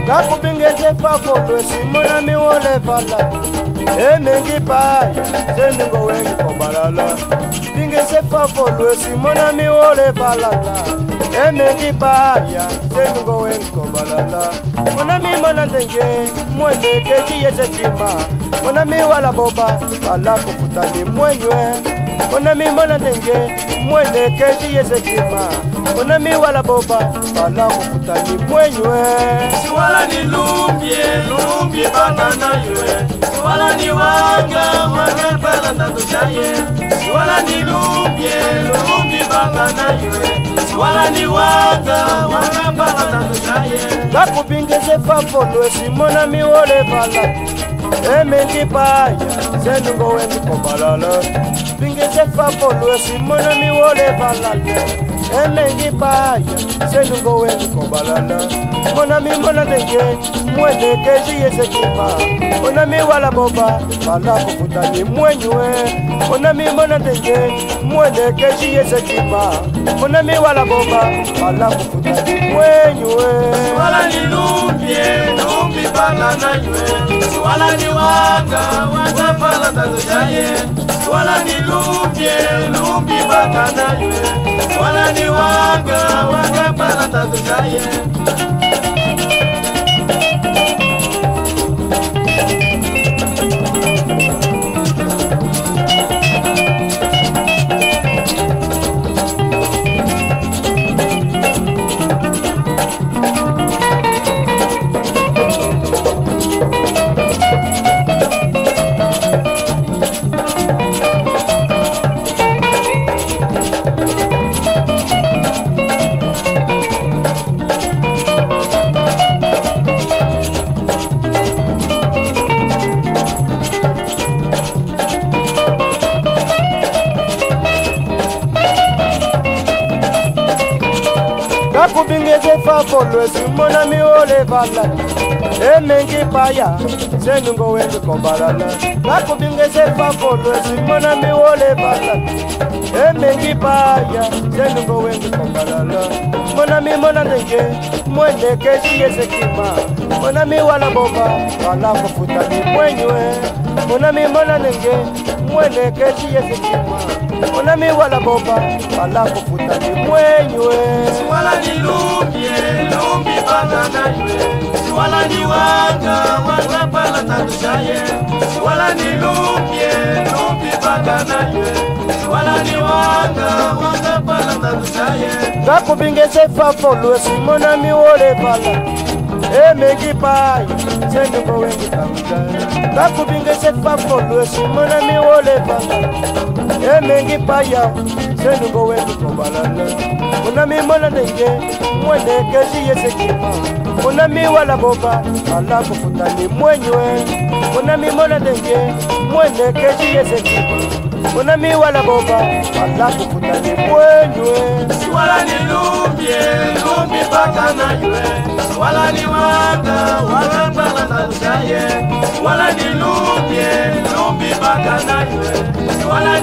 Kakubingeze fafolo simona mi wole vala. Emengi paya zeningo wengi kobalala. Bingeze fafolo simona mi wole vala. Emengi paya zeningo wengi kobalala. Mona mi mona ndenge mwende keji yeze chima. Mona mi wala boba wala kufutani mwenywe. Mona mi mona ndenge mwende keji yeze chima. Mona mi wala boba wala kufutani mwenywe. Siwala ni lumbie bana na yue. Siwala ni wanga pala tatu jaye. Siwala ni lumbie bana na yue. Siwala ni wanga pala tatu jaye. Kakubingeze fafolo simona mi wole vala. Emengi paya zeningo wengi kobalala. Bingeze fafolo simona mi wole vala. Emengi paya zeningo wengi kobalala. Mona mi mona ndenge mwende keji yeze kima. Mona mi wala boba wala kufutani mwenywe. Mona mi mona ndenge mwende keji yeze kima. Mona mi wala boba wala kufutani mwenywe. Siwala ni lumbie bana na yue. Siwala ni wanga pala tatu jaye. Siwala ni lumbie bana na yue. Siwala ni wanga pala tatu jaye. Kakubingeze fafolo simona mi wole vala. Emengi paya zeningo wengi kobalala. Kakubingeze fafolo simona mi wole vala. Emengi paya zeningo wengi kobalala. Mona mi mona ndenge mwende keji yeze kima. Mona mi wala boba wala kufutani mwenywe. Mona mi mona ndenge mwende keji yeze kima. Mona mi wala boba wala kufutani mwenywe. Siwala ni lumbie bana na yue. Siwala ni wanga pala tatu jaye. Siwala ni lumbie bana na yue. Siwala ni wanga pala tatu jaye. Kakubingeze fafolo simona mi wole vala. Emengi paya zeningo wengi kamujaya. Kakubingeze fafolo simona mi wole vala. Emengi paya zeningo wengi kobalala. Mona mi mona ndenge mwende keji yeze kima. Mona mi wala boba wala kufutani mwenywe. Mona mi mona ndenge mwende keji yeze kima. Mona mi wala boba wala kufutani mwenywe. Siwala ni lumbie bana na yue. Siwala ni wanga pala tatu jaye. Siwala ni lumbie bana na yue. Siwala